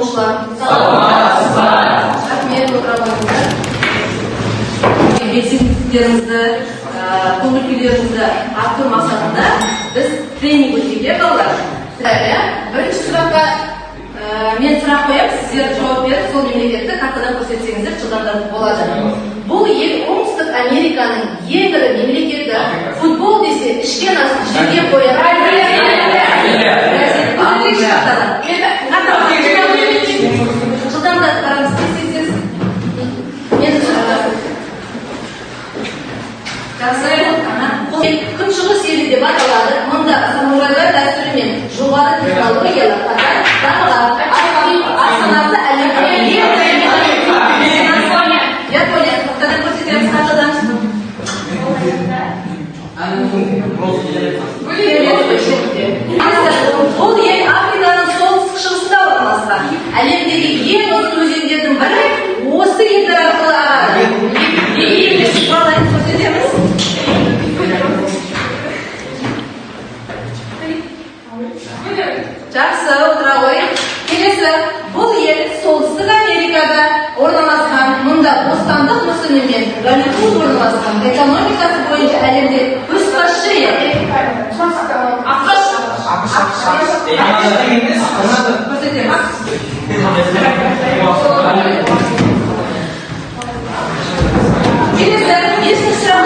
оқушылар. Рахмет, отыра қойыңыздар. Белсенділіктеріңізді, көңіл күйлеріңізді арттыру мақсатында біз тренинг өтуге балалар. Бірінші сұраққа мен сұрақ қоямын, сіздер жауап беріп, сол мемлекетті картадан көрсетсеңіздер жылдамдатып болады. Бұл ел Оңтүстік Американың ең ірі мемлекеті. Футбол десе ішкен асын жерге қояды. Жылдамдатып қараңыз, сексіз. Мен күншығыс елі деп аталады. Мұнда самурайлар дәстүрімен жоғары технологиялар қатар дамыған астанасы әлемдегі ең ірі Япония. Қытайдан көрсетеміз қайтадан. Бұл ел Африканың солтүстік шығысында орналасқан. Әлемдегі ең ұзын өзендердің бірі осы елдер арқылы ағады. Көрсетеміз. Жақсы, отыра қойын. Келесі, бұл ел солтүстік Америкада орналасқан. Мұнда бостандық мүсінімен Голливуд орналасқан. Экономикасы бойынша әлемде көшбасшы ел. Көрсетеміз. Келесі, бесінші сұрақ.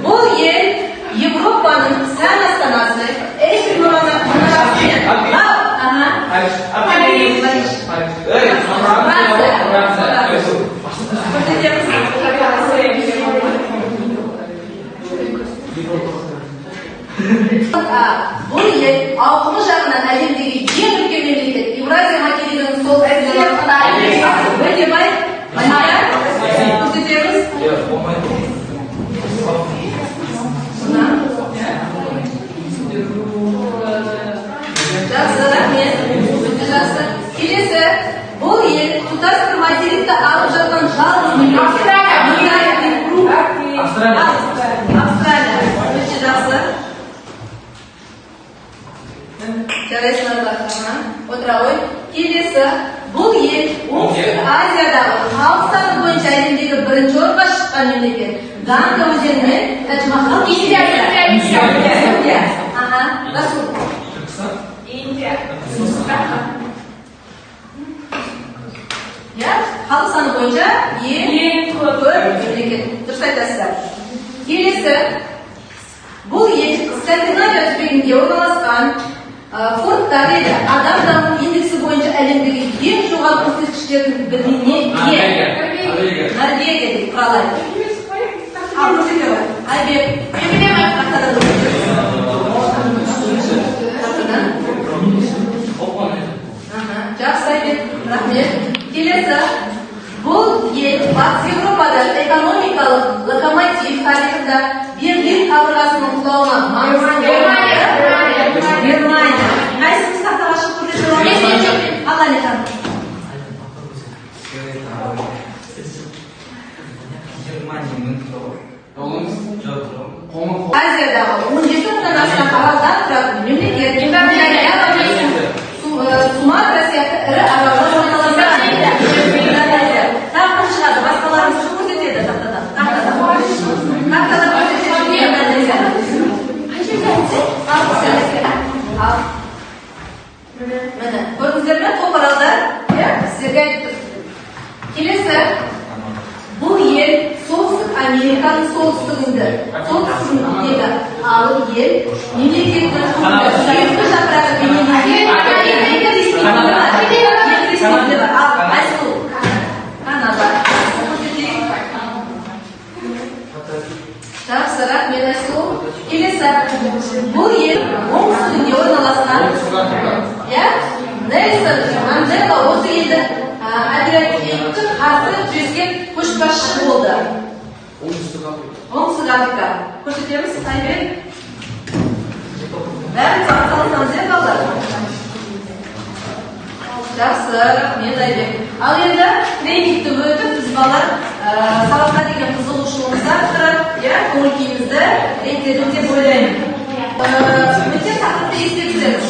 Бұл ел Европаның сән астанасы. Бұл ел ауқымы жағынан әлемдегі ең үлкен мемлекет. Евразия материгінің сол бірде бай. Көрсетеміз. Жақсы, рахмет. Жақсы. Келесі, бұл ел тұтас бір материкті алып жатқан жалғыз мемлекет. Австралия. Өте жақсы. Отыра қой. Келесі, бұл ел Оңтүстік Азиядағы халық саны бойынша әлемдегі бірінші орынға шыққан мемлекет. Ганга өзенімен Тадж-Махал. Индия. Расул. Халық саны бойынша ең көп мемлекет. Дұрыс айтасыздар. Келесі, бұл ел Скандинавия түбегінде орналасқан. Фордтар еді. Адам даму индексі бойынша әлемдегі ең жоғары көрсеткіштердің біріне ие. Норвегия дейді, құралайды. Ал, көрсете ғой. Айбек. Жақсы, Айбек. Рахмет. Келесі, бұл ел Батыс Европада экономикалық локомотив тарихында Берлин қабырғасының құлауына маңызды болмайды. Германия. Қайсымыз тақтаға шығып көрсете аламыз? Ал, Алихан. Азиядағы 17 мыңнан астам аралдан тұратын мемлекет. Суматра сияқты ірі аралдар орналасқан. Тақтан шығады, басқаларымыз көрсетеді тақтадан. Тақтадан көрсетеді. Міне, көрдіңіздер ме? Топ аралдар сіздерге айтып тұр. Келесі, бұл ел солтүстік Американың солтүстігінде, солтүстігіндегі алып ел мемлекеттің сүйікті жапырағы бейнеленген Америка республикасы бар. Ал Айсұлу, Канада. Жақсы, рахмет Айсұлу. Келесі, бұл ел оңтүстігінде орналасқан. Нельсон Мандела осы елді әділетке қарсы күрескен көшбасшы болды. Оңтүстік Африка. Көрсетеміз, Айбек. Бәрін сақталысаңыз балалар. Жақсы, рахмет Айбек. Ал енді тренингті өтіп, біз балалар сабаққа деген қызығушылығымызды арттырып, көңіл күйімізді реттедік деп ойлаймын. Өте тақырыпты естегіземіз.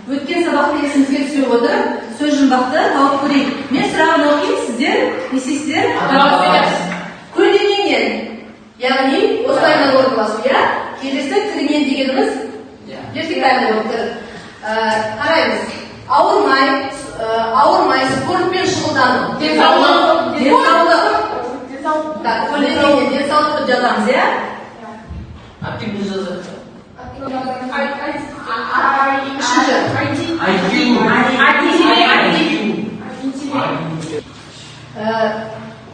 Өткен сабақты есіңізге түсіріп отырып, сөз жұмбақты тауып көрейік. Мен сұрағын оқимын, сіздер не істейсіздер? Көлденеңнен, яғни осылайынан орналасу, иә? Келесі тігінен дегеніміз вертикальный болып тұр. Қараймыз. Ауырмай, спортпен шұғылдану. Денсаулық. Так, көлденеңнен денсаулықты жазамыз, иә? Активный жазық.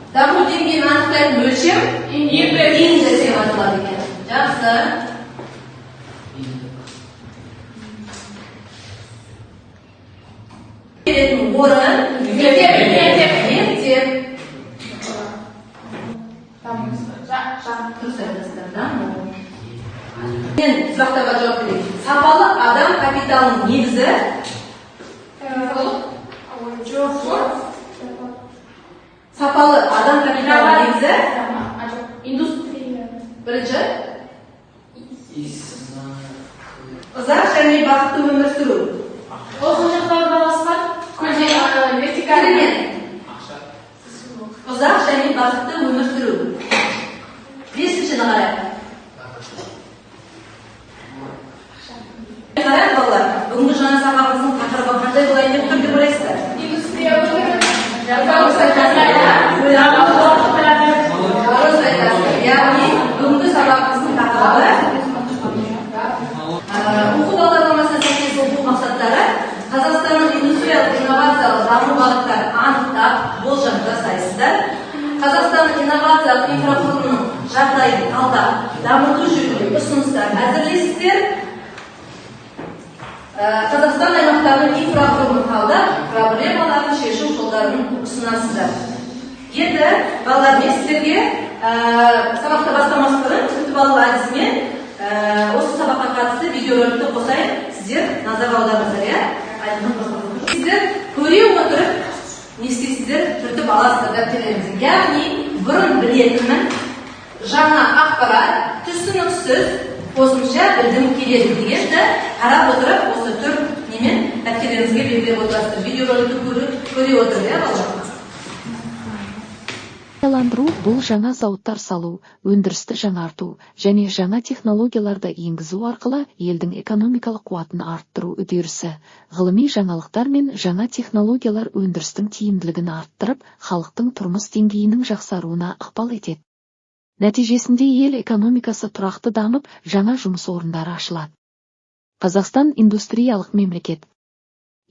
Даму деңгейін анықтайтын өлшем индекс деп аталады екен. Жақсы. Келетін орын мектеп. Дұрыс айтасыздар, даму. Мен сұрақтарға жауап берейін. Сапалы адам капиталының негізі сапалы адам капиталының негізі бірінші ұзақ және бақытты өмір сүру. Ұзақ және бақытты өмір сүру. Бесіншіні қарайық. Қарайық балалар, бүгінгі жаңа сабағымыздың тақырыбы қандай болайын деп тұр деп ойлайсыздар? Яғни бүгінгі сабағымыздың тақырыбы оқу бағдарламасына сәйкес оқу мақсаттары Қазақстанның индустриялық инновациялық даму бағыттарын анықтап, болжам жасайсыздар. Қазақстанның инновациялық инфрақұрылымының жағдайын талдап, дамыту жөнінде ұсыныстар әзірлейсіздер. Қазақстан аймақтарының инфрақұрылымын талдап, проблемаларын шешу жолдарын ұсынасыздар. Енді балалар, мен сіздерге сабақты бастамас бұрын күтіп алу әдісімен осы сабаққа қатысты видеороликті қосайын, сіздер назар аударыңыздар, иә? Сіздер көре отырып не істейсіздер? Түртіп аласыздар дәптерлеріңізді. Яғни бұрын білетінмін, жаңа ақпарат түсініксіз қосымша білдім келеді дегенді қарап отырып осы түр немен дәптерлеріңізге белгілеп отырасыздар. Видеороликті көре отырып, иә балалар? Индустрияландыру бұл жаңа зауыттар салу, өндірісті жаңарту және жаңа технологияларды енгізу арқылы елдің экономикалық қуатын арттыру үдерісі. Ғылыми жаңалықтар мен жаңа технологиялар өндірістің тиімділігін арттырып, халықтың тұрмыс деңгейінің жақсаруына ықпал етеді. Нәтижесінде ел экономикасы тұрақты дамып, жаңа жұмыс орындары ашылады. Қазақстан индустриялық мемлекет.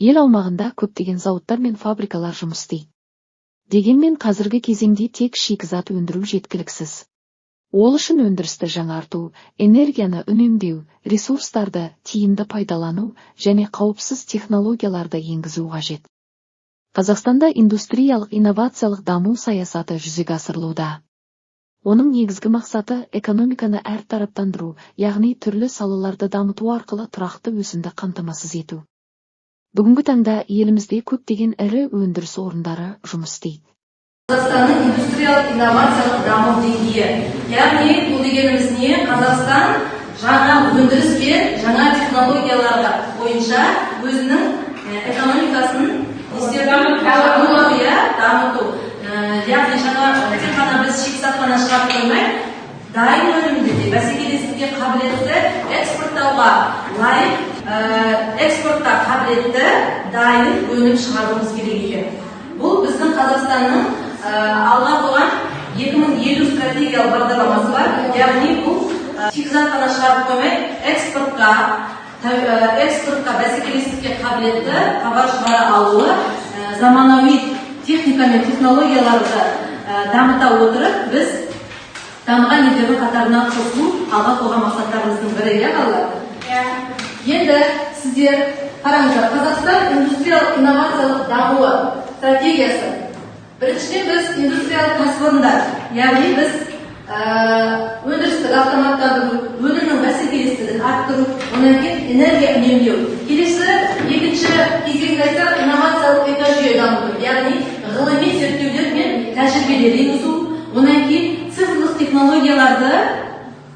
Ел аумағында көптеген зауыттар мен фабрикалар жұмыс істейді. Дегенмен қазіргі кезеңде тек шикізат өндіру жеткіліксіз. Ол үшін өндірісті жаңарту, энергияны үнемдеу, ресурстарды тиімді пайдалану және қауіпсіз технологияларды енгізу қажет. Қазақстанда индустриялық инновациялық даму саясаты жүзеге асырылуда. Оның негізгі мақсаты экономиканы әртараптандыру, яғни түрлі салаларды дамыту арқылы тұрақты өсімді қамтамасыз ету. Бүгінгі таңда елімізде көптеген ірі өндіріс орындары жұмыс істейді. Қазақстанның индустриялық инновациялық даму деңгейі. Яғни бұл дегеніміз не? Қазақстан жаңа өндіріс пен жаңа технологияларға бойынша өзінің экономикасын дамыту. Яғни жаңа тек қана біз шикізат қана шығарып қоймай, дайын өнімді де бәсекелестікке қабілетті экспорттауға лайық, экспортқа қабілетті дайын өнім шығаруымыз керек екен. Бұл біздің Қазақстанның алға қойған 2050 стратегиялық бағдарламасы бар. Яғни бұл шикізат қана шығарып қоймай, экспортқа бәсекелестікке қабілетті товар шығара алуы, заманауи техника мен технологияларды дамыта отырып, біз дамыған елдердің қатарына қосу алға қойған мақсаттарымыздың бірі, иә балалар? Енді сіздер қараңыздар, Қазақстан индустриялық инновациялық дамуы стратегиясы. Біріншіден біз индустриялық кәсіпорындар, яғни біз өндірістік автоматтандыру, өнімнің бәсекелестігін арттыру, онан кейін энергия үнемдеу. Келесі екінші кезеңді айтсақ, инновациялық экожүйе дамыту, яғни ғылыми зерттеулер мен тәжірибелер енгізу, онан кейін цифрлық технологияларды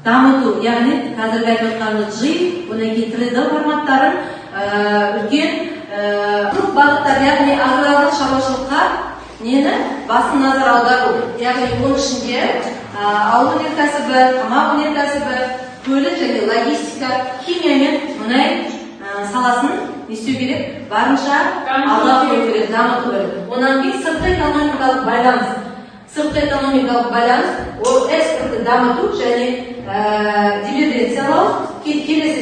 дамыту, яғни қазіргі айтып отқанымыз жи, онан кейін 3D форматтарын үлкен бағыттар, яғни аграрлық шаруашылыққа нені басын назар аудару. Яғни оның ішінде ауыл өнеркәсібі, тамақ өнеркәсібі, көлік және логистика, химия мен мұнай саласын не істеу керек? Барынша алға қою керек, дамыту керек. Онан кейін сыртқы экономикалық байланыс. Сыртқы экономикалық байланыс, ол экспортты дамыту және дифференциялау, келесі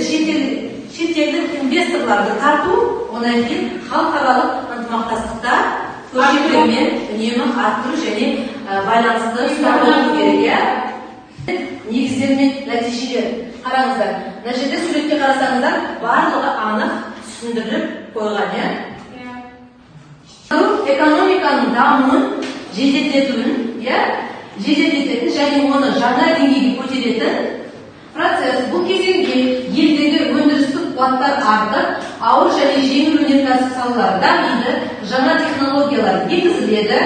шетелдік инвесторларды тарту, онан кейін халықаралық ынтымақтастықта көрсетілген үнемі арттыру және байланысты ұстау керек. Негіздер мен нәтижелер. Қараңыздар, мына жерде суретке қарасаңыздар, барлығы анық түсіндіріліп қойған. Экономиканың дамуын жеделдетуін, жеделдететін және оны жаңа деңгейге көтеретін процесс. Бұл кезеңде елдегі өндірістік қуаттар артып, ауыр және жеңіл өнеркәсіп салалары дамиды, жаңа технологиялар енгізіледі.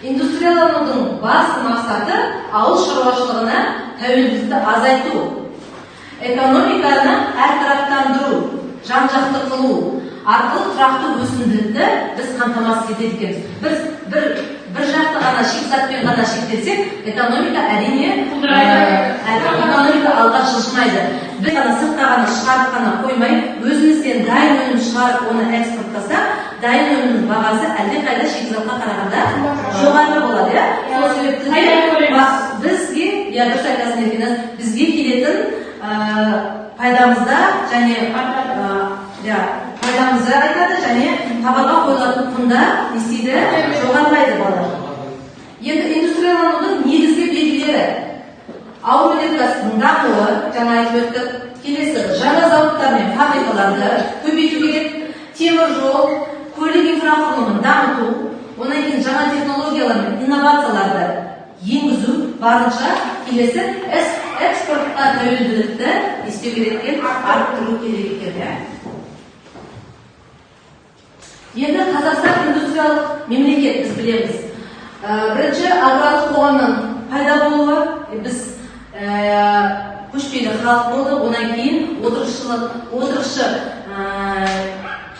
Индустрияланудың басты мақсаты ауыл шаруашылығына тәуелділікті азайту, экономиканы әртараптандыру, жан-жақты қылу арқылы тұрақты өсімділікті біз қамтамасыз етеді екенбіз. Біз бір жақты ғана шикізатпен ғана шектелсек, экономика әрине экономика алға жылжымайды. Біз ғана сыртқа ғана шығарып қана қоймай, өзімізден дайын өнім шығарып, оны экспорттасақ, дайын өнімнің бағасы әлдеқайда шикізатқа қарағанда жоғары болады. Сол себепті бізге, дұрыс айтасың Еркиназ, бізге келетін пайдамызда және пайдамызды айтады және табарға қойылатын құнда не істейді? Жоғарылайды балалар. Енді индустрияланудың негізгі белгілері. Ауыл өнеркәсібінің дамуы, жаңа айтып өттік. Келесі, жаңа зауыттар мен фабрикаларды көбейту керек. Темір жол, көлік инфрақұрылымын дамыту, онан кейін жаңа технологиялар мен инновацияларды енгізу барынша. Келесі, экспортқа тәуелділікті істеу керек екен, арттыру керек екен. Енді Қазақстан индустриялық мемлекет, біз білеміз. Бірінші аграрлық қоғамның пайда болуы, біз көшпелі халық болды, онан кейін отырықшы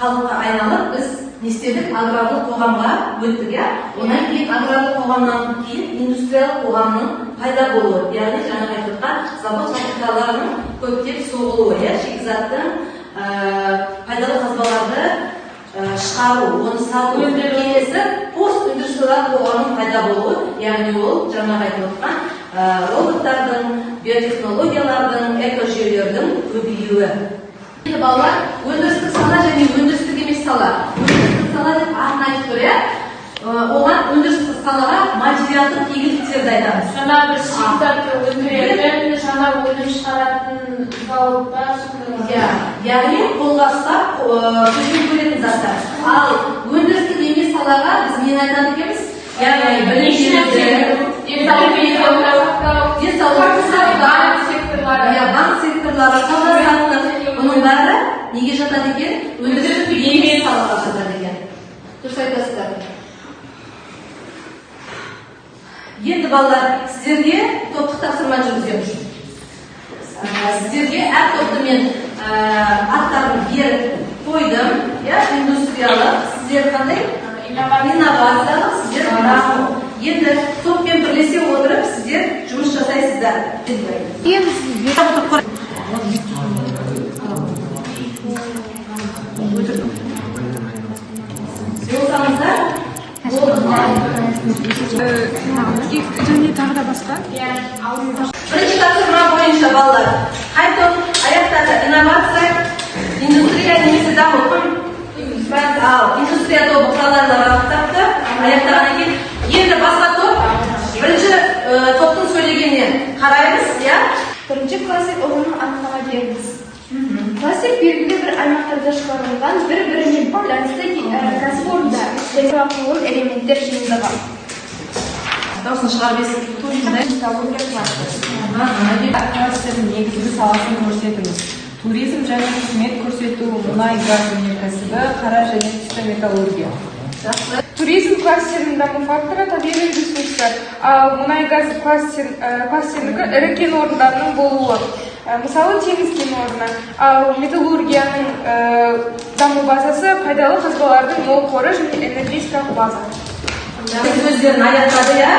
халыққа айналып, біз не істедік? Аграрлық қоғамға өттік. Онан кейін аграрлық қоғамнан кейін индустриялық қоғамның пайда болуы, яғни жаңа айтылған завод фабрикаларының көптеп соғылуы, шикізаттың пайдалы қазбаларды шығару, оны сату, келесі постиндустриялық қоғамның пайда болуы, яғни ол жаңа айтылған роботтардың, биотехнологиялардың, экожүйелердің көбеюі. Енді балалар, өндірістік сала және өндірістік емес сала. Өндірістік сала деп атын айтып тұр, оған өндірістік салаға материалдық игіліктерді айтамыз. Жаңа бір шикізатты өндіретін, жаңа өнім шығаратын зауыттар. Яғни қолға ұстап көзбен көретін заттар. Ал өндірістік емес салаға біз нені айтады екенбіз? Яғни денсаулық сақтау секторлары, банк секторлары, сауда-саттық, бұның бәрі неге жатады екен? Өндірістік емес салаға жатады екен. Дұрыс айтасыздар. Енді балалар, сіздерге топтық тапсырма жүргіземіз. Сіздерге әр топты мен аттарын беріп қойдым, индустриялық, сіздер қандай? Инновациялық, сіздер даму. Енді топпен бірлесе отырып, сіздер жұмыс жасайсыздар. Болсаңыздар, және тағы да басқа? Бірінші тапсырма бойынша балалар, қай топ аяқтады? Инновация, индустрия немесе даму. Индустрия тобы қаларлар аяқтапты, аяқтағаннан кейін. Енді басқа топ, бірінші топтың сөйлегенінен қараймыз, Бірінші классик ұғымын анықтама беріңіз. Классик белгілі бір аймақтарда шығарылған бір-біріне байланысты кәсіпорындар, инфрақұрылым элементтер жиынтығы. Дауысын шығарбесін. Металлургия кластері. Кластердің негізгі саласын көрсетіңіз. Туризм және қызмет көрсету, мұнай газ өнеркәсібі, қара және түсті металлургия. Туризм кластерінің даму факторы табиғи ресурстар, ал мұнай газ кластерінікі ірі кен орындарының болуы. мысалы теңіз кен орны, ал металлургияның даму базасы пайдалы қазбалардың мол қоры және энергетикалық база. Biz өздерін аяқтады, я?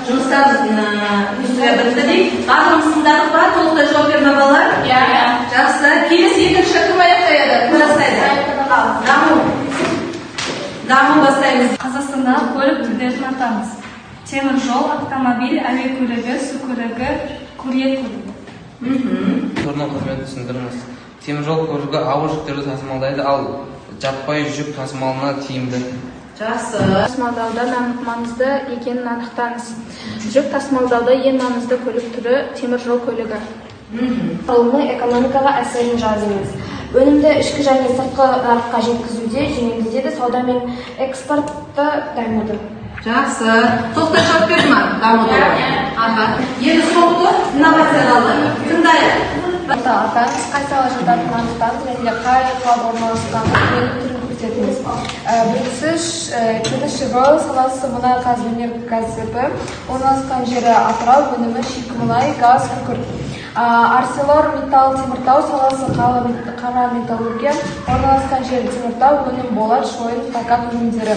Жұмыстарымыз индустрия бірді дейік. Ағымысындағы ба? Толықтай жауап берме балалар? Жақсы. Келесі екінші кім аяқтайды? Кім бастайды? Даму бастаймыз. Қазақстандағы көлік түрлерін атаңыз. Темір жол, автомобиль, әуе көлігі, су көлігі, курьер көлігі. Тұрның қызметін түсіндіріңіз. Темір жол көлігі ауыр жүктерді тасымалдайды, ал жаппай жүк тасымалына тиімді. Жақсы. Тасымалдауда маңызды екенін анықтаңыз. Жүк тасымалдауда ең маңызды көлік түрі темір жол көлігі. Ғылымның экономикаға әсерін жазыңыз. Өнімді ішкі және сыртқы нарыққа жеткізуде жеңілдетеді, сауда мен экспортты дамытады. Жақсы. Тоқтай жауап берді ма? Дамуды. Енді соңғы инновацияларды тыңдайық. Атаңыз қай сала жататынын анықтаңыз және қай қалада орналасқанын түрін көрсетіңіз. Бірінші Шевройл саласы мұнай газ өнеркәсібі, орналасқан жері Атырау, өнімі шикі мұнай, газ, күкірт. Арселор Металл Теміртау саласы қара металлургия, орналасқан жері Теміртау, өнім болат, шойын, прокат өнімдері.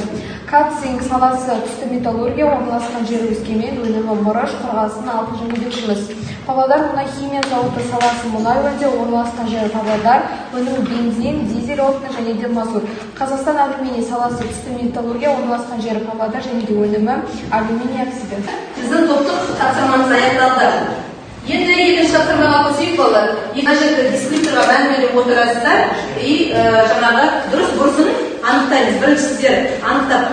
Катцинг саласы түсті металлургия, орналасқан жері Өскемен, өнімі мырыш, қорғасын, алтын және бекшіміз. Павлодар мұнай химия зауыты саласы мұнай өңдеу, орналасқан жері Павлодар, өнімі бензин, дизель отыны және де мазут. Қазақстан алюминий саласы түсті металлургия, орналасқан жері Павлодар және де өнімі алюминий оксиді. Біздің топтық тапсырмамыз аяқталды. Енді екінші тапсырмаға көшейік балалар. Қажетті дискрипторға мән беріп отырасыздар и жаңағы дұрыс бұрысын анықтаймыз. Бірінші сіздер анықтап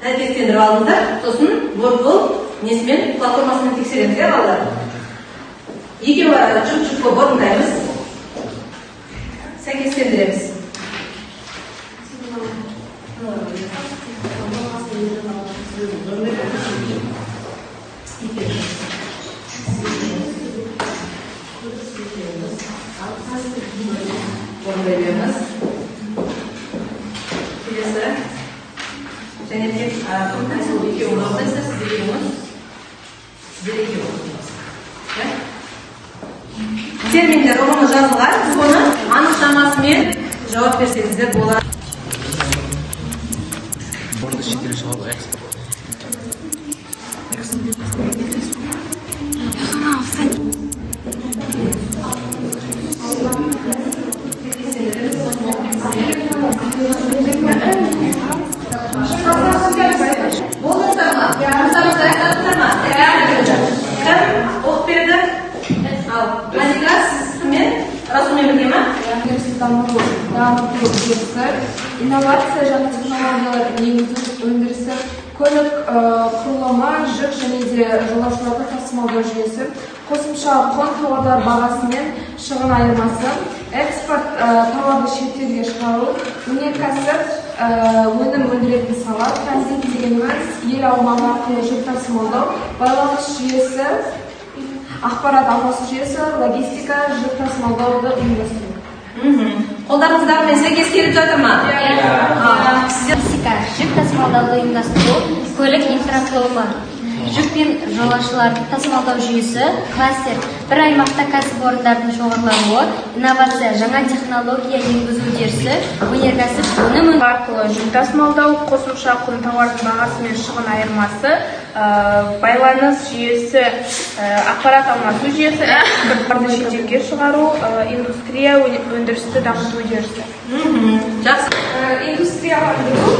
сәйкестендіріп алыңыздар, сосын WordWall несімен платформасымен тексереміз, иә балалар? Екеуі жұп-жұп болып орындаймыз. Сәйкестендіреміз. Орындаймыз. Келесі. Және тек сол екеуі орындайсыздар, сіздер екеуі. Терминдер ұғымы жазылған, біз оны анықтамасымен жауап берсеңіздер болады. Орынды шетел шығару экспорт. Болдыңыздар ма? Жұмыстарыңызды аяқтадыңыздар ма? Кім оқып берді? Ал, Назика, сіз кіммен? Расулмен бірге ма? Дамыту жүйесі, инновация жаңа технологиялар енгізу өндірісі, көлік құрылымы, жүк және де жолаушыларды тасымалдау жүйесі, қосымша құн тауарлар бағасы мен шығын айырмасы, экспорт тауарды шетелге шығару, өнеркәсіп өнім өндіретін сала, транзит дегеніміз ел аумағы арқылы жүк тасымалдау, байланыс жүйесі, ақпарат алмасу жүйесі, логистика, жүк тасымалдауды ұйымдастыру. Қолдарыңыздармен сәйкес келіп жатыр ма? Логистика, жүк тасымалдауды ұйымдастыру, көлік инфрақұрылымы, жүк пен жолаушыларды тасымалдау жүйесі, кластер, бір аймақта кәсіпорындардың шоғырлануы, инновация, жаңа технология енгізу үдерісі, өнеркәсіп өнім арқылы жүк тасымалдау, қосымша құн тауардың бағасы мен шығын айырмасы, байланыс жүйесі, ақпарат алмасу жүйесі, экспорттарды шетелге шығару, индустрия өндірісті дамыту үдерісі. Жақсы. Индустрияландыру,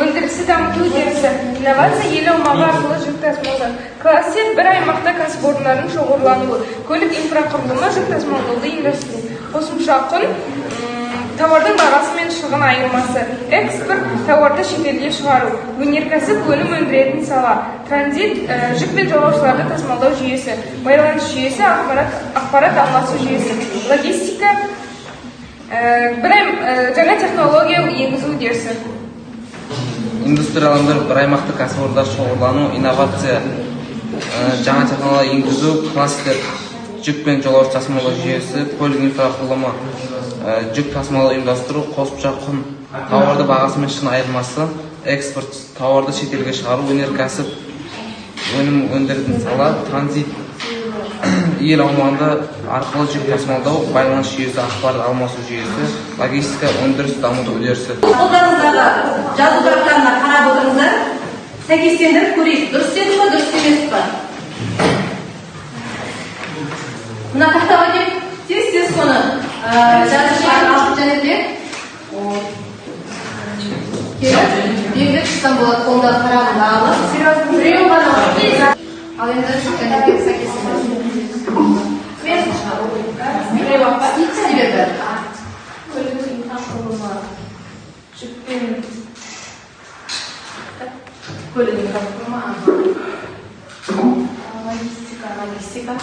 өндірісті дамыту үдерісі, инновация ел аумағы арқылы жүк тасымалдау. Кластер бір аймақта кәсіпорындардың шоғырлануы, көлік инфрақұрылымы, жүк тасымалдауды ұйымдастыру. Қосымша құн тауардың бағасы мен шығын айырмасы, экспорт тауарды шетелге шығару, өнеркәсіп өнім өндіретін сала, транзит жүк пен жолаушыларды тасымалдау жүйесі, байланыс жүйесі, ақпарат алмасу жүйесі, логистика, жаңа технология енгізу үдерісі. Индустрияландыру, бір аймақты кәсіпорындар шоғырлану, инновация, жаңа технология енгізу, кластер, жүк пен жолаушы тасымалдау жүйесі, көлік инфрақұрылымы, жүк тасымалдауды ұйымдастыру, қосымша құн тауарды бағасы мен шығын айырмасы, экспорт тауарды шетелге шығару, өнеркәсіп өнім өндіретін сала, транзит ел аумағында арқылы жүк тасымалдау, байланыс жүйесі, ақпарат алмасу жүйесі, логистика, өндіріс дамыту үдерісі. Қолдарыңыздағы жазу парақтарына қарап отырыңыздар. Сәйкестендіріп көрейік. Дұрыс дедім ба, дұрыс емес па? Мына тақтаға кеп, тез соны жазып алып және де келіп, белгілеп шыққан болады. Қолдағы қарағында алып. Біреу ғана ал енді және де сәйкестендіріп. Көлік инфрақұрылымы, логистика.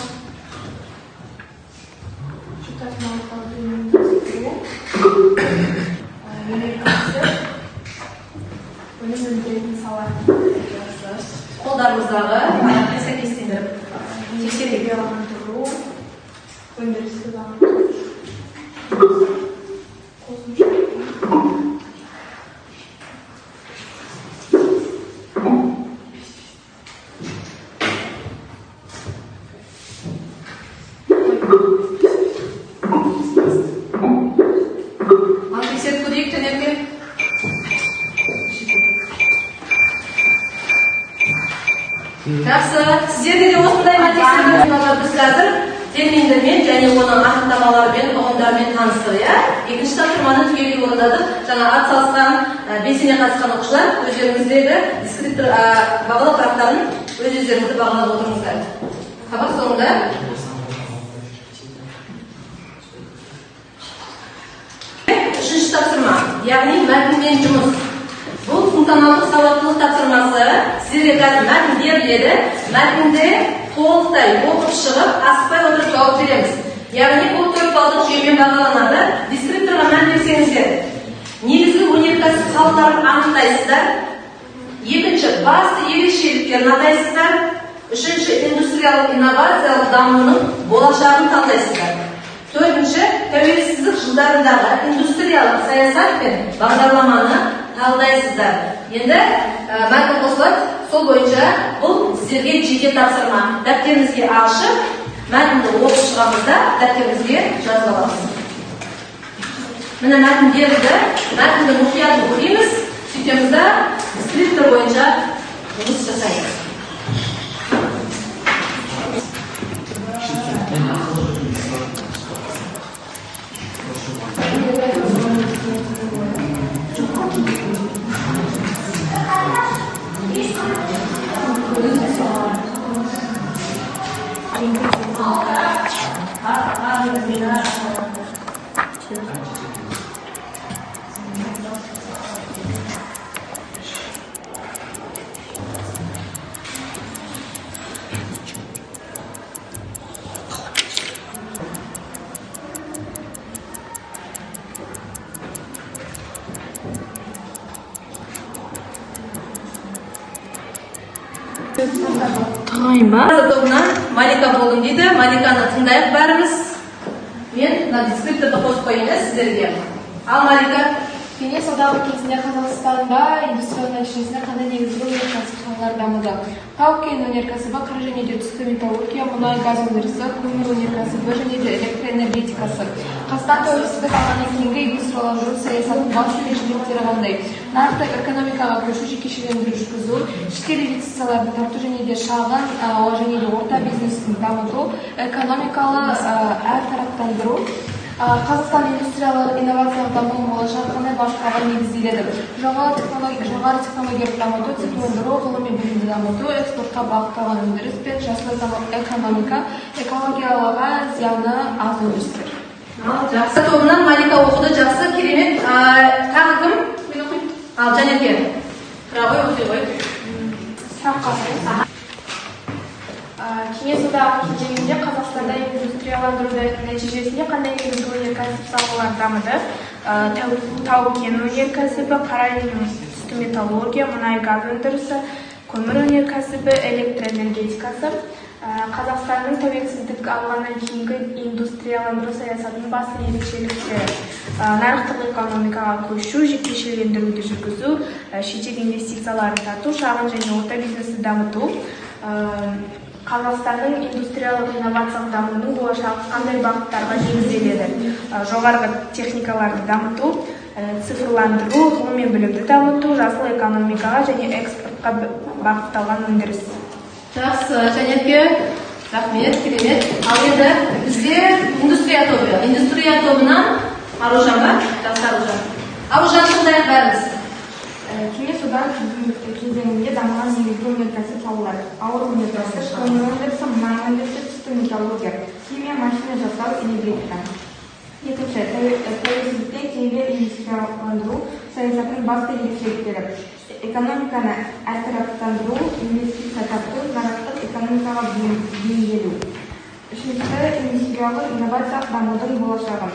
Қолдарымыздағы параққа сәйкестендіріп тексерейік. Өндірісті дамыту. Тексеріп көрейік төнерге. Жақсы, сіздерде де осындай тексеріп біз қазір терминдермен және оның анықтамаларымен, ұғымдарымен таныстық, иә? Екінші тапсырманы түгелдей орындадық. Жаңа атсалысқан, белсене қатысқан оқушылар өздеріңіздегі дискриптор бағалау парақтарын өздеріңізді бағалап отырыңыздар. Сабақ соңында үшінші тапсырма, яғни мәтінмен жұмыс. Бұл функционалдық сауаттылық тапсырмасы. Сіздерге қазір мәтін беріледі. Мәтінді толықтай оқып шығып, асықпай отырып жауап береміз. Яғни бұл 4 балдық жүйемен бағаланады. Дискрипторға мән берсеңіздер, негізгі өнеркәсіп салаларын анықтайсыздар. Екінші, басты ерекшеліктерін атайсыздар. Үшінші, индустриялық инновациялық дамуының болашағын талдайсыздар. Төртінші, тәуелсіздік жылдарындағы индустриялық саясат пен бағдарламаны талдайсыздар. Енді мәтін қосылады. Сол бойынша бұл сіздерге жеке тапсырма. Дәптеріңізге ашып, мәтінді оқып шығамызда дәптеріңізге жазып аламыз. Міне мәтін берілді. Мәтінді мұқият оқимыз. Сөйтеміз да скриптор бойынша жұмыс жасаймыз. Тобынан Малика болдым дейді. Маликаны тыңдайық бәріміз. Мен дискрипторды қосып қойын сіздерге. Ал Малика. Кеңес одағы кезінде Қазақстанда индустриялық нәтижесінде қандай негізгі өнеркәсіп салалары дамыды? Тау-кен өнеркәсібі, қара және де түсті металлургия, мұнай газ өндірісі, көмір өнеркәсібі және де электроэнергетикасы. Қазақстан тәуелсіздік алғаннан кейінгі индустрияландыру саясатының басты ерекшеліктері қандай? Нарықтық экономикаға көшу, жекешелендіру жүргізу, шетел инвестицияларды тарту және де шағын және де орта бизнесін дамыту, экономикалы әртараптандыру. Қазақстан индустриялық инновациялық дамуының болашағы қандай бағыттарға негізделеді? Жоғары технологиялық дамыту, цифрландыру, ғылыми білімді дамыту, экспортқа бағытталған өндіріс пен жасыл экономика, экологияға зияны аз өндірістер. Жақсы, тобынан Малика оқыды, жақсы, керемет. Тағы кім? Ал Жанерге. Қырағой оқи ғой. Сұраққа. Кеңес одағы кезеңінде Қазақстанда индустрияландыру нәтижесінде қандай негізгі өнеркәсіп салалары дамыды? Тау-кен өнеркәсібі, қара және түсті металлургия, мұнай газ өндірісі, көмір өнеркәсібі, электроэнергетикасы. Қазақстанның тәуелсіздік алғаннан кейінгі индустрияландыру саясатының басты ерекшеліктері: нарықтық экономикаға көшу, жекешелендіруді жүргізу, шетел инвестицияларын тарту, шағын және орта бизнесті дамыту. Қазақстанның индустриялық инновациялық дамуының болашағы қандай бағыттарға негізделеді? Жоғарғы техникаларды дамыту, цифрландыру, ғылым мен білімді дамыту, жасыл экономикаға және экспортқа бағытталған өндіріс. Жақсы, Жанерке, рахмет, керемет. Ал енді бізде индустрия тобы. Индустрия тобынан Аружан бар, жақсы Аружан. Аружан тыңдайық бәріміз. Кеңес одағы кезеңінде дамыған негізгі өнеркәсіп салалары: ауыр өнеркәсіп, көмір өндірісі, мұнай өндірісі, түсті металлургия, химия, машина жасау, энергетика. Екінші, тәуелсіздіктен кейінгі индустрияландыру саясатының басты ерекшеліктері: экономиканы әртараптандыру, инвестиция тарту, нарықтық экономикаға бейімделу. Үшінші, индустриялық инновациялық дамудың болашағы: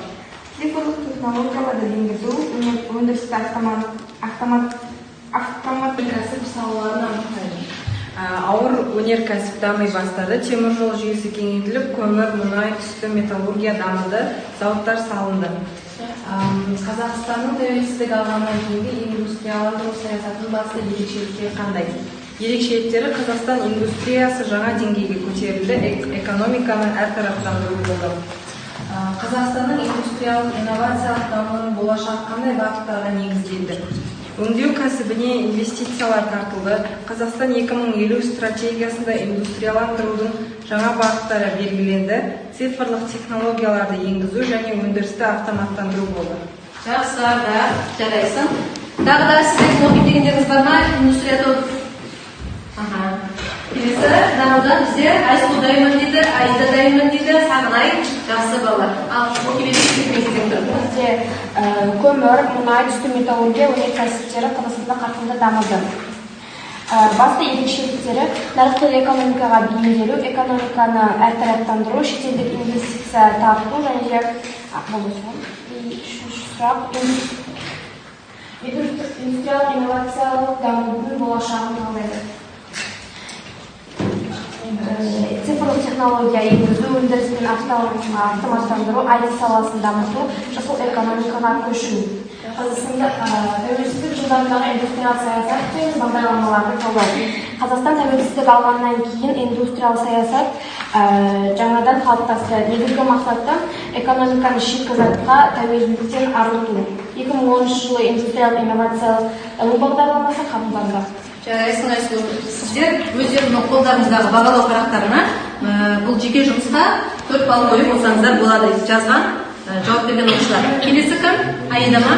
цифрлық технологияларды енгізу, өндірісті автомат кәсіп салаларын анықтайды. Ауыр өнеркәсіп дами бастады, темір жол жүйесі кеңейтіліп, көмір, мұнай, түсті металлургия дамыды, зауыттар салынды. Қазақстанның тәуелсіздік алғаннан кейінгі индустрияландыру саясатының басты ерекшеліктері қандай? Ерекшеліктері: Қазақстан индустриясы жаңа деңгейге көтерілді, экономиканы әртараптандыру болды. Қазақстанның индустриялық инновациялық дамуының болашағы қандай бағыттарға негізделді? Өңдеу кәсібіне инвестициялар тартылды. Қазақстан 2050 стратегиясында индустрияландырудың жаңа бағыттары белгіленді. Цифрлық технологияларды енгізу және өндірісті автоматтандыру болды. Жақсы, жарайсың. Тағы да сіздердің оқып дегендеріңіз бар ма? Индустрия тобы. Келесі дамудан бізде Айсұлу дайынмын дейді, Аида дайынмын дейді, Сағынай. Жақсы балалар. Ал оқып едіңізден тұр. Бізде көмір, мұнай, түсті металлургия өнеркәсіптері Қазақстанда қарқынды дамыды. Басты ерекшеліктері: нарықтық экономикаға бейімделу, экономиканы әртараптандыру, шетелдік инвестиция тарту және үшінші сұрақ: индустриялық инновациялық дамудың болашағын қалайды. Цифрлық технология енгізу, өндіріспен автоматтандыру, IT саласын дамыту, жасыл экономикаға көшу. Қазақстанда тәуелсіздік жылдарындағы индустриялық саясат пен бағдарламаларды талдау. Қазақстан тәуелсіздік алғаннан кейін индустриялық саясат жаңадан қалыптасты. Негізгі мақсаты экономиканы шикізатқа тәуелділіктен арылту. 2010 жылы индустриялық инновациялық даму бағдарламасы қабылданды. Жарайсың, Айсұлу. Сіздер өздерінің қолдарыңыздағы бағалау парақтарына бұл жеке жұмысқа 4 балл қойып olsanızдар болады жазған жауап берген оқушылар. Келесі кім? Аида ма?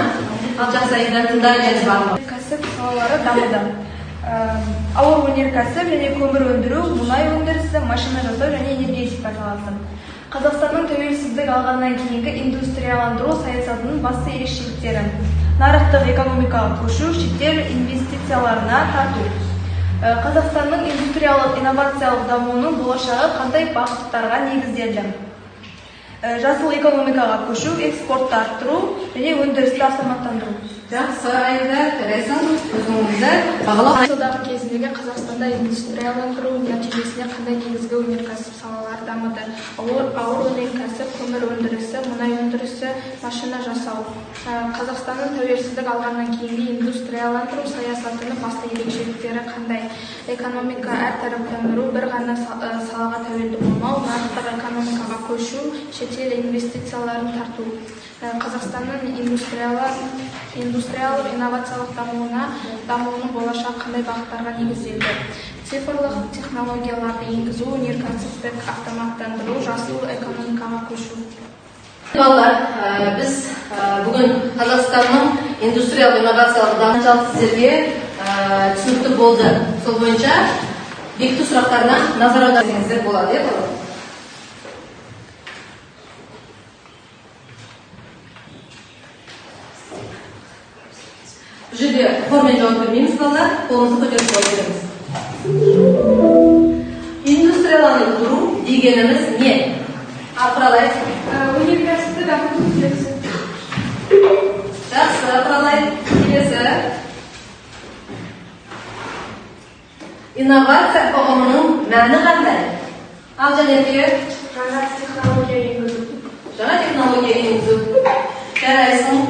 Ал жақсы, Аида, тыңдаймыз бар ма? Кәсіп салалары дамыды. Ауыр өнеркәсіп және көмір өндіру, мұнай өндірісі, машина жасау және энергетика саласы. Қазақстанның тәуелсіздік алғаннан кейінгі индустрияландыру саясатының басты ерекшеліктері: нарықтық экономикаға көшу, шетел инвестицияларына тарту. Қазақстанның индустриялық инновациялық дамуының болашағы қандай бағыттарға негізделді? Жасыл экономикаға көшу, экспортты арттыру және өндірісті автоматтандыру. Жақсы, Аида, жарайсың. Өзіңізді бағалау. Жылдағы кезіндегі Қазақстанда индустрияландыру нәтижесінде қандай негізгі өнеркәсіп салалары дамыды? Ауыр өнеркәсіп, көмір өндірісі, мұнай өндірісі, машина жасау. Қазақстанның тәуелсіздік алғаннан кейінгі индустрияландыру саясатының басты ерекшеліктері қандай? Экономика әртараптандыру, бір ғана салаға тәуелді болмау, нарықтық экономикаға көшу, шетел инвестицияларын тарту. Қазақстанның индустриялық инновациялық дамуының болашағы қандай бағыттарға негізделді? Цифрлық технологияларды енгізу, өнеркәсіптік автоматтандыру, жасыл экономикаға көшу. Балалар, біз бүгін Қазақстанның индустриялық инновациялық дамуы сіздерге түсінікті болды. Сол бойынша бекіту сұрақтарына назар аударсаңыздар болады, балалар? Бұл жерде формен жауап бермейміз, балалар, қолымызды көтеріп жауап береміз. Индустрияландыру дегеніміз не? Апыралай. Өнеркәсіпті дамыту келесі. Жақсы, апыралай. Келесі. Инновация ұғымының мәні қандай? Ал Жанерке. Жаңа технология енгізу. Жаңа технология енгізу. Жарайсың.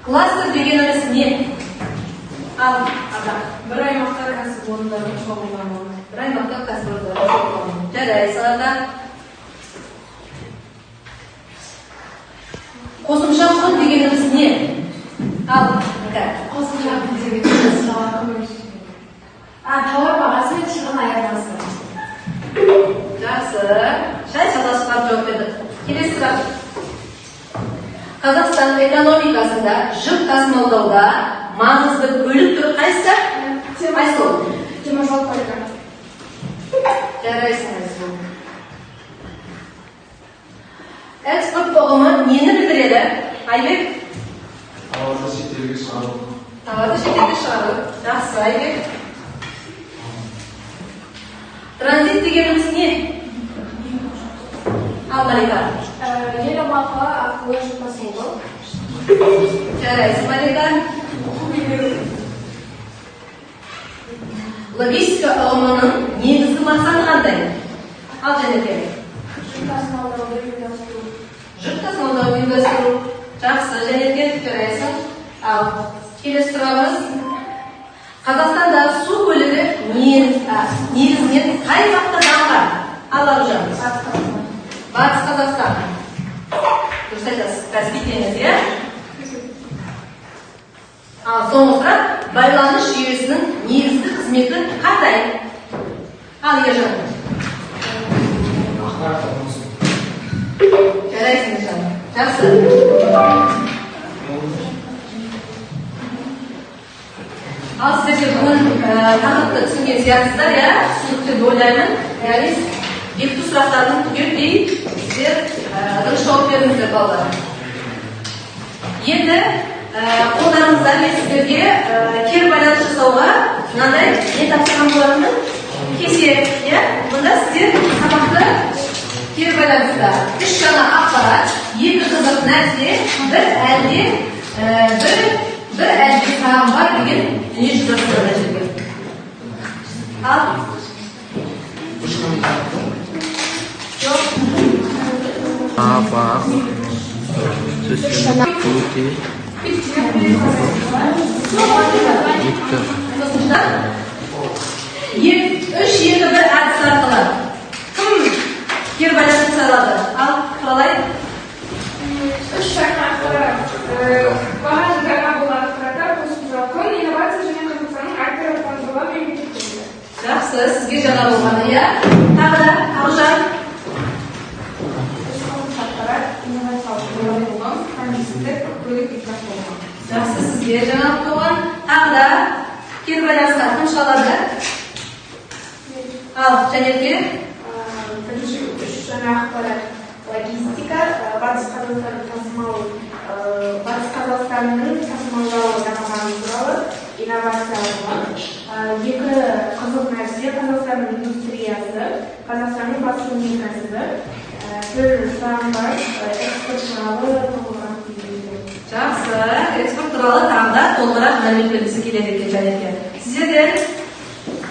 Кластер дегеніміз не? Ал, Азат. Бір аймақта кәсіпорындардың шоғырлануы. Бір аймақта кәсіпорындар шоғырлануы. Жарайсың, Азат. Қосымша құн дегеніміз не? Ал, Қосымша құн дегеніміз тауар бағасы мен шығын айырмасы. Жақсы. Шай шатасып жауап бердік. Келесі сұрақ. Қазақстан экономикасында жүк тасымалдауда маңызды бөлік түрі қайсы? Қайсы ол? Теміржол көлігі. Жарайсың. Экспорт ұғымы нені білдіреді? Айбек? Тауарды шетелге шығару. Тауарды шетелге шығару. Жақсы, Айбек. Транзит дегеніміз не? Ал, Малика. Жер аумағы арқылы жүк тасымалдау. Жарайсың, Малика. Логистика ұғымының негізгі мақсаты қандай? Ал, Жәнеке. Жүк тасымалдауды ұйымдастыру. Жүк тасымалдауды ұйымдастыру. Жақсы, Жәнеке. Жарайсың. Ал, келесі сұрағымыз. Қазақстанда су көлігі негізінен қай жақта дамыған? Ал, Аружан. Батыс Қазақстан. Дұрыс айтасыз. Каспий теңізі, иә? Ал, соңғы сұрақ. Байланыс жүйесінің негізгі қызметі қандай? Ал, Ержан. Ақпарат алмасу. Жарайсың, Ержан. Жақсы. Ал, сіздерге бүгін тақырыпты түсінген сияқтысыздар, иә? Түсінікті деп ойлаймын. Яғни бекіту сұрақтарының түгелдей сіздер дұрыс жауап бердіңіздер, балалар. Енді қолдарыңызда мен сіздерге кері байланыс жасауға мынандай не тапсырған болатынмын? Кесе, иә? Мұнда сіздер сабақты кері байланыста үш жаңа ақпарат, екі қызық нәрсе, бір әлде саған бар деген дүние жүзді жерге. Ал. Жоқ. Бақ. Сөзсіз. Өте. Өтті. Қосымша. 3-2-1 әдісі арқылы. Кім кері байланыс жасалады? Ал, қалай? Үш жаңа ақпарат. Бағаны жаңа бұл ақпараттар қосымша құн, инновация және Қазақстанның әртараптандырылған мемлекеттері. Жақсы, сізге жаңа болғаны, иә? Тағы да, Аружан. Қосымша ақпарат, инновациялық болған, комиссия, көлік инфрақұрылымы. Жақсы, сізге жаңа болған. Тағы да, кері байланысқа кім шығарады? Ал, Жәнерке. Бірінші үш жаңа ақпарат. Логистика, Батыс Қазақстанның тасымалдау дамығаны туралы инновациялығы. Екі қызық нәрсе Қазақстанның индустриясы, Қазақстанның басты өнеркәсібі. Бір сұрағым бар, экспорт туралы толығырақ білдіреді. Жақсы, экспорт туралы тағы да толығырақ мәлімет бергісі келеді екен Жәнерке. Сіздерден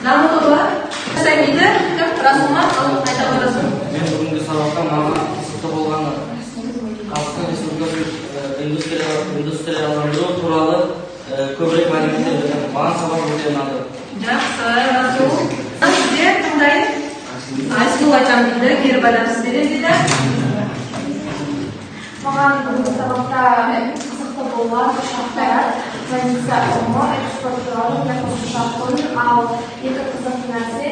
дамытуға жасаймайды, кім Расулма айта қойасың? Мен бүгінгі сабақта маған қызықты болғаны Қазақстан Республикасы индустрияландыру туралы көбірек мәліметтер берді. Маған сабақ өте ұнады. Жақсы, Расул. Сіздер қандай? Айсұлу айтам дейді, кері байланыс береді дейді. Маған бүгінгі сабақта қызықты болған үш ақпарат, транзиция ұғымы, экспорт туралы қосымша құн, ал екі қызықты нәрсе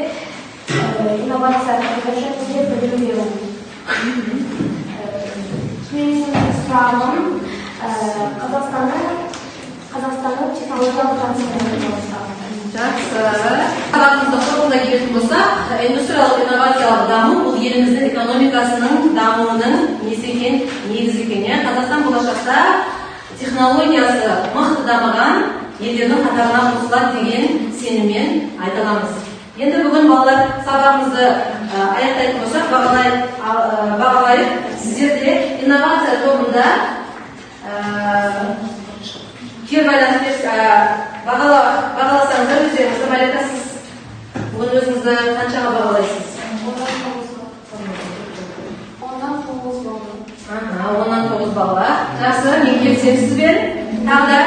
инновация және білім беру. Менің сұрағым Қазақстанның технологиялық трансформациясы. Жақсы. Сабағымызды қорытындылай келетін болсақ, индустриялық инновациялық даму бұл еліміздің экономикасының дамуының несі екен, негізі екен. Қазақстан болашақта технологиясы мықты дамыған елдердің қатарына қосылады деген сеніммен айта аламыз. Енді бүгін балалар сабағымызды аяқтайтын болсақ, бағалайық. Сіздерде инновация тобында кері байланыс бағаласаңыздар өздеріңізді Малика, сіз бүгін өзіңізді қаншаға бағалайсыз? 10-9 балла. Жақсы, мен келісемін сізбен. Тағы да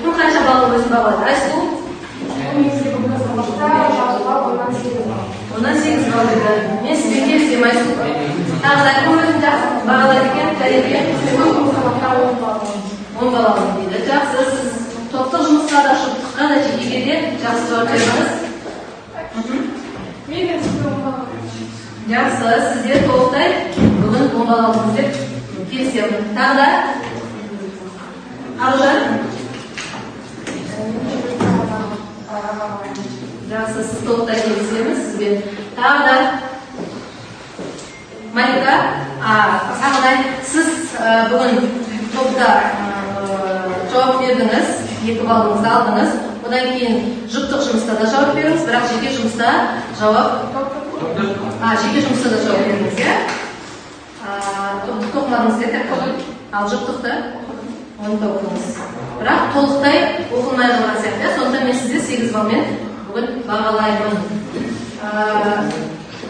кім қанша балл өзін бағалайды? Айсұлу? Мен сізбен келісемін Айсұлтан. Тағы да кім өзін жақсы бағалайды екен? Тәрбие 10 балалым дейді. Жақсы, сіз топтық жұмысқа да шұқтыққа нәтижеге де жақсы жауап бердіңіз. Жақсы, сіздер толықтай бүгін 10 балалымыз деп келісемін. Тағы да Аружан. Жақсы, сіз толықтай келісеміз сізбен. Тағы да Малика, тағы да сіз бүгін топта жауап бердіңіз, 2 балыңызды алдыңыз. Одан кейін жұптық жұмыста да жауап беріңіз, бірақ жеке жұмыста жауап беріңіз, иә? Топтықты оқымадыңыз, иә? Ал жұптықты оны да оқыңыз. Бірақ толықтай оқылмай қалған сияқты, сондықтан мен сізде 8 балмен бүгін бағалаймын.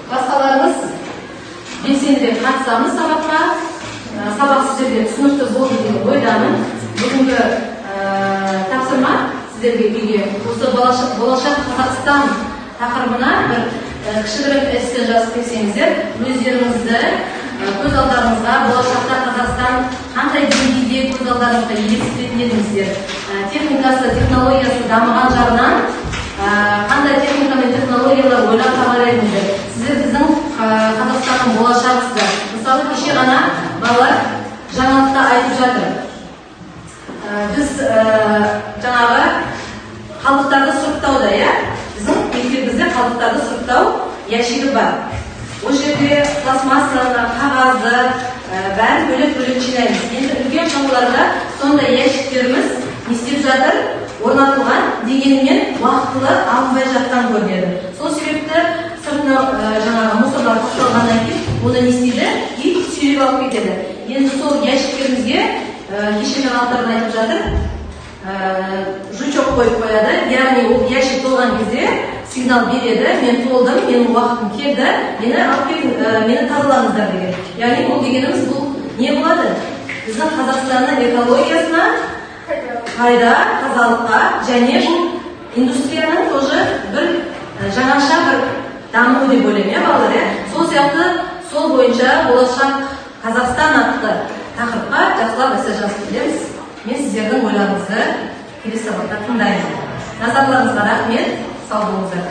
Басқаларымыз белсендірек қатысамыз сабаққа. Сабақ сіздерге түсінікті болды деген ойдамын. Бүгінгі тапсырма сіздерге үйге осы болашақ Қазақстан тақырыбына бір кішігірім эссе жазып берсеңіздер, өздеріңізді көз алдарыңызға болашақта Қазақстан қандай деңгейде көз алдарыңызға елестететін едіңіздер. Техникасы, технологиясы дамыған жағынан қандай техника мен технологиялар ойлап табар едіңіздер. Сіздер біздің Қазақстанның болашағысыздар. Мысалы, кеше ғана балалар жаңалықта айтып жатыр. Біз жаңағы қалдықтарды сұрыптауда, иә? Біздің мектебімізде қалдықтарды сұрыптау ящигі бар. Ол жерде пластмассаны, қағазды, бәрін бөлек-бөлек жинаймыз. Енді үлкен қалаларда сондай ящиктеріміз не істеп жатыр? Орнатылған, дегенмен уақытылы алынбай жатқан көрінеді. Сол себепті сыртына жаңағы мусорлар тасталғаннан кейін оны не істейді? Ит сүйреп алып кетеді. Енді сол ящиктерімізге кешенді ғалымдар айтып жатыр, жучок қойып қояды. Яғни ол ящик толған кезде сигнал береді, мен толдым, менің уақытым келді, мені тазалаңыздар деген. Яғни ол дегеніміз бұл не болады? Біздің Қазақстанның экологиясына пайда, тазалыққа және бұл индустрияның тоже бір жаңаша бір даму деп ойлаймын, балалар, иә? Сол сияқты сол бойынша болашақ Қазақстан атты тақырыпқа жақсылап эссе жазып келеміз. Мен сіздердің ойларыңызды келесі сабақта тыңдаймын. Назарларыңызға рахмет, сау болыңыздар.